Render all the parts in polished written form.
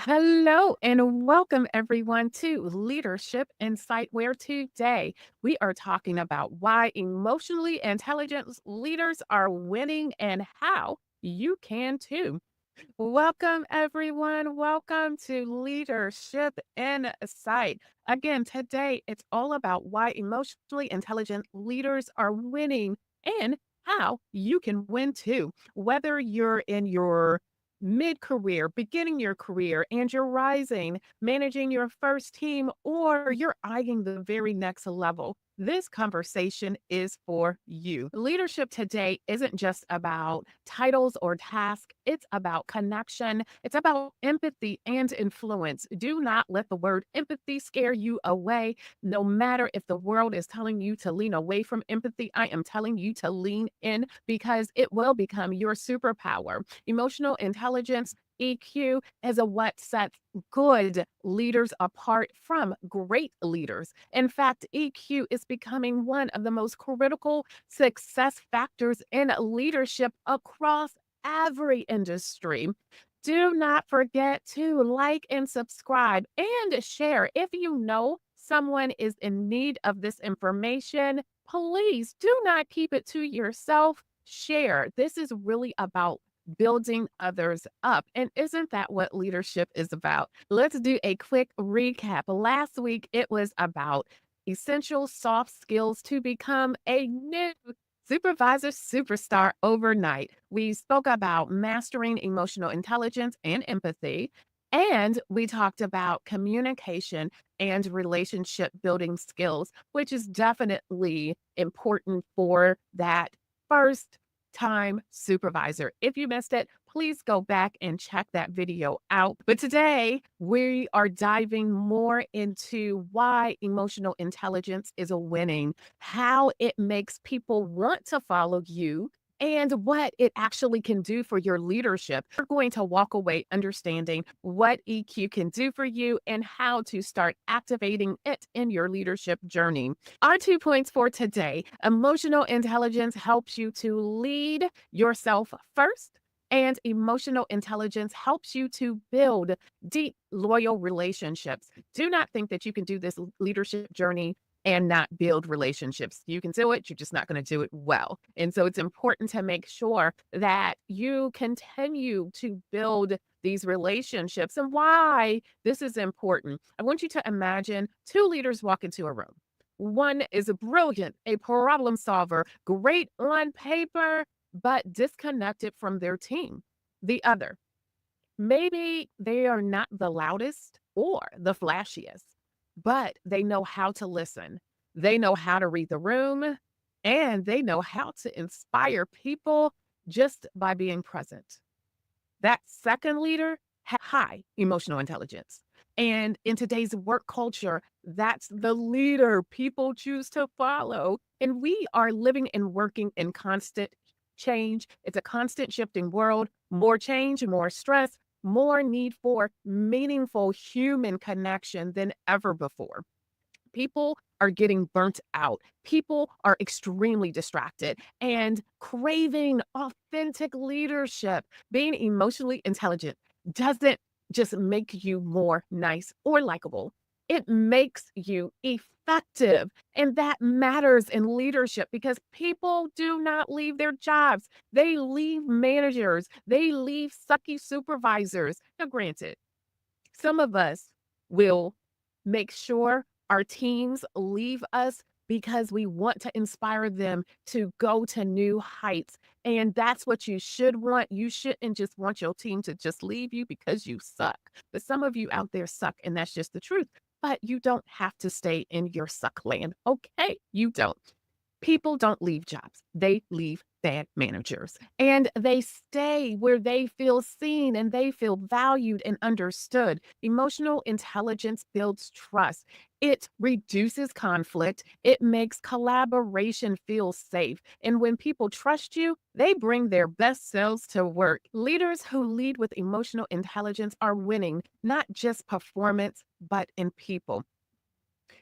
Hello and welcome everyone to Leadership Insight, where today we are talking about why emotionally intelligent leaders are winning and how you can too. Welcome everyone. Welcome to Leadership Insight. Again, today it's all about why emotionally intelligent leaders are winning and how you can win too. Whether you're in your mid career, beginning your career, and you're rising, managing your first team, or you're eyeing the very next level, this conversation is for you. Leadership today isn't just about titles or tasks, it's about connection, it's about empathy and influence. Do not let the word empathy scare you away. No matter if the world is telling you to lean away from empathy, I am telling you to lean in because it will become your superpower. Emotional intelligence, EQ, is a what sets good leaders apart from great leaders. In fact, EQ is becoming one of the most critical success factors in leadership across every industry. Do not forget to like and subscribe and share. If you know someone is in need of this information, please do not keep it to yourself. Share. This is really about building others up. And isn't that what leadership is about? Let's do a quick recap. Last week, it was about essential soft skills to become a new supervisor superstar overnight. We spoke about mastering emotional intelligence and empathy. And we talked about communication and relationship building skills, which is definitely important for that first time supervisor. If you missed it, please go back and check that video out. But today we are diving more into why emotional intelligence is a winning, how it makes people want to follow you, and what it actually can do for your leadership. You're going to walk away understanding what EQ can do for you and how to start activating it in your leadership journey. Our 2 points for today: emotional intelligence helps you to lead yourself first, and emotional intelligence helps you to build deep, loyal relationships. Do not think that you can do this leadership journey and not build relationships. You can do it, you're just not going to do it well. And so it's important to make sure that you continue to build these relationships. And why this is important: I want you to imagine two leaders walk into a room. One is a brilliant, a problem solver, great on paper, but disconnected from their team. The other, maybe they are not the loudest or the flashiest, but they know how to listen. They know how to read the room, and they know how to inspire people just by being present. That second leader had high emotional intelligence. And in today's work culture, that's the leader people choose to follow. And we are living and working in constant change. It's a constant shifting world, more change, more stress, more need for meaningful human connection than ever before. People are getting burnt out. People are extremely distracted and craving authentic leadership. Being emotionally intelligent doesn't just make you more nice or likable, it makes you effective. And that matters in leadership because people do not leave their jobs, they leave managers, they leave sucky supervisors. Now, granted, some of us will make sure our teams leave us because we want to inspire them to go to new heights. And that's what you should want. You shouldn't just want your team to just leave you because you suck. But some of you out there suck, and that's just the truth. But you don't have to stay in your suck land. Okay, you don't. People don't leave jobs, they leave bad managers, and they stay where they feel seen and they feel valued and understood. Emotional intelligence builds trust. It reduces conflict. It makes collaboration feel safe. And when people trust you, they bring their best selves to work. Leaders who lead with emotional intelligence are winning, not just performance, but in people.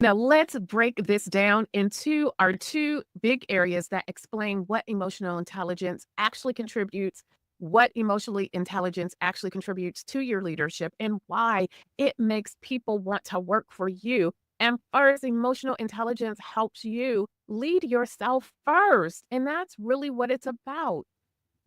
Now, let's break this down into our two big areas that explain what emotional intelligence actually contributes what emotionally intelligence actually contributes to your leadership and why it makes people want to work for you. And first, emotional intelligence helps you lead yourself first. And that's really what it's about.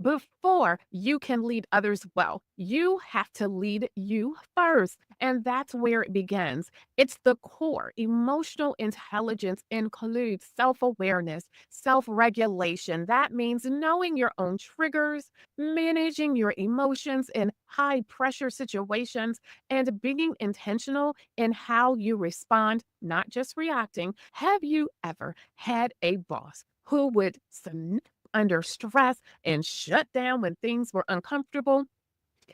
Before you can lead others well, you have to lead you first. And that's where it begins. It's the core. Emotional intelligence includes self awareness, self regulation. That means knowing your own triggers, managing your emotions in high pressure situations, and being intentional in how you respond, not just reacting. Have you ever had a boss who would snap under stress and shut down when things were uncomfortable?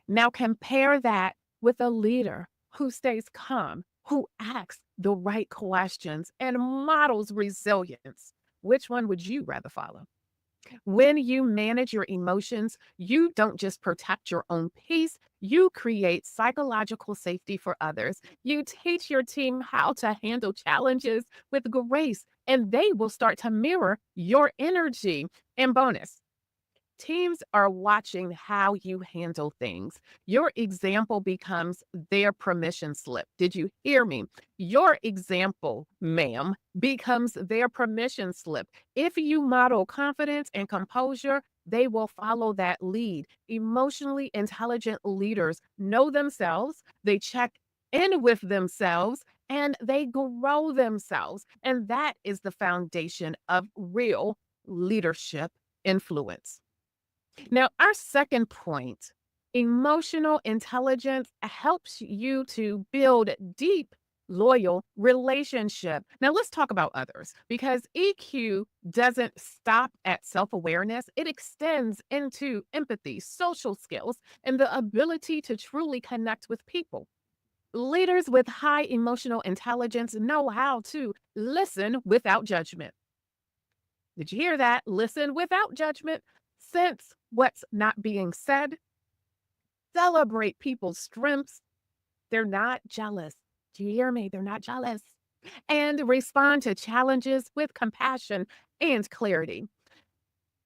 Now compare that with a leader who stays calm, who asks the right questions, and models resilience. Which one would you rather follow? When you manage your emotions, you don't just protect your own peace, you create psychological safety for others. You teach your team how to handle challenges with grace, and they will start to mirror your energy. And bonus, teams are watching how you handle things. Your example becomes their permission slip. Did you hear me? Your example, ma'am, becomes their permission slip. If you model confidence and composure, they will follow that lead. Emotionally intelligent leaders know themselves, they check in with themselves, and they grow themselves. And that is the foundation of real leadership influence. Now, our second point, emotional intelligence helps you to build deep, loyal relationship. Now, let's talk about others because EQ doesn't stop at self-awareness. It extends into empathy, social skills, and the ability to truly connect with people. Leaders with high emotional intelligence know how to listen without judgment. Did you hear that? Listen without judgment. Sense what's not being said, celebrate people's strengths. They're not jealous. Do you hear me? They're not jealous. And respond to challenges with compassion and clarity.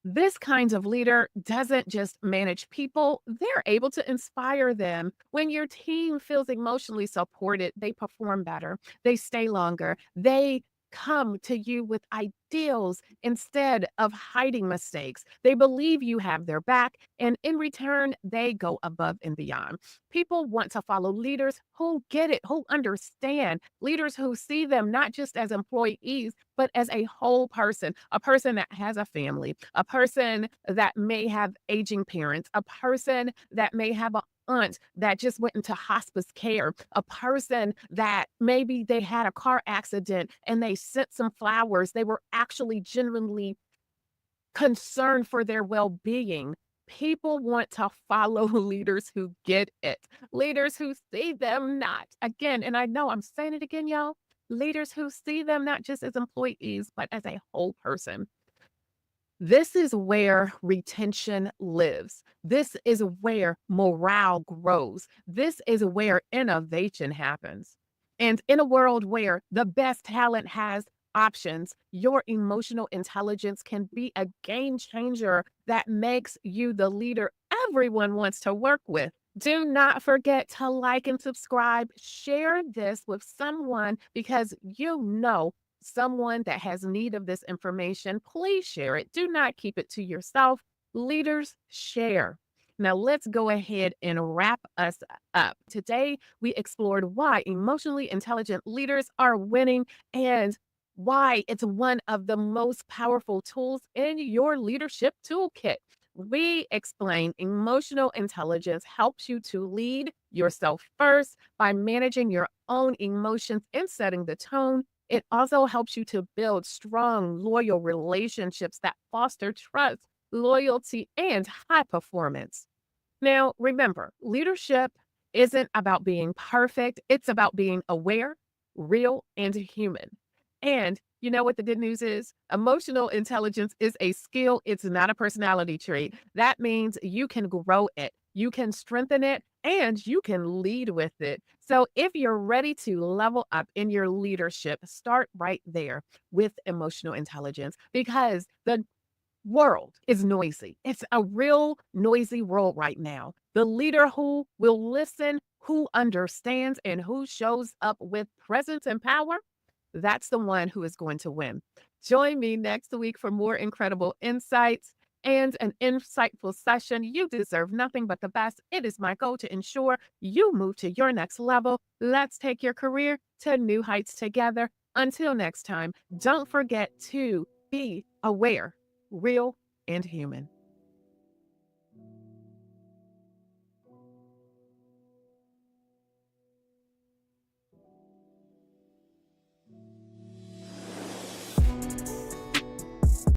This kind of leader doesn't just manage people, they're able to inspire them. When your team feels emotionally supported, they perform better, they stay longer, they come to you with ideals instead of hiding mistakes. They believe you have their back, and in return, they go above and beyond. People want to follow leaders who get it, who understand, leaders who see them not just as employees, but as a whole person, a person that has a family, a person that may have aging parents, a person that may have a aunt that just went into hospice care, a person that maybe they had a car accident and they sent some flowers. They were actually genuinely concerned for their well-being. People want to follow leaders who get it, leaders who see them not again, and I know I'm saying it again, y'all, leaders who see them not just as employees, but as a whole person. This is where retention lives. This is where morale grows. This is where innovation happens. And in a world where the best talent has options, your emotional intelligence can be a game changer that makes you the leader everyone wants to work with. Do not forget to like and subscribe. Share this with someone because you know someone that has need of this information. Please share it. Do not keep it to yourself. Leaders share. Now, let's go ahead and wrap us up. Today, we explored why emotionally intelligent leaders are winning and why it's one of the most powerful tools in your leadership toolkit. We explain emotional intelligence helps you to lead yourself first by managing your own emotions and setting the tone. It also helps you to build strong, loyal relationships that foster trust, loyalty, and high performance. Now, remember, leadership isn't about being perfect, it's about being aware, real, and human. And you know what the good news is? Emotional intelligence is a skill, it's not a personality trait. That means you can grow it, you can strengthen it, and you can lead with it. So if you're ready to level up in your leadership, start right there with emotional intelligence because the world is noisy. It's a real noisy world right now. The leader who will listen, who understands, and who shows up with presence and power, that's the one who is going to win. Join me next week for more incredible insights and an insightful session. You deserve nothing but the best. It is my goal to ensure you move to your next level. Let's take your career to new heights together. Until next time, don't forget to be aware, real, and human.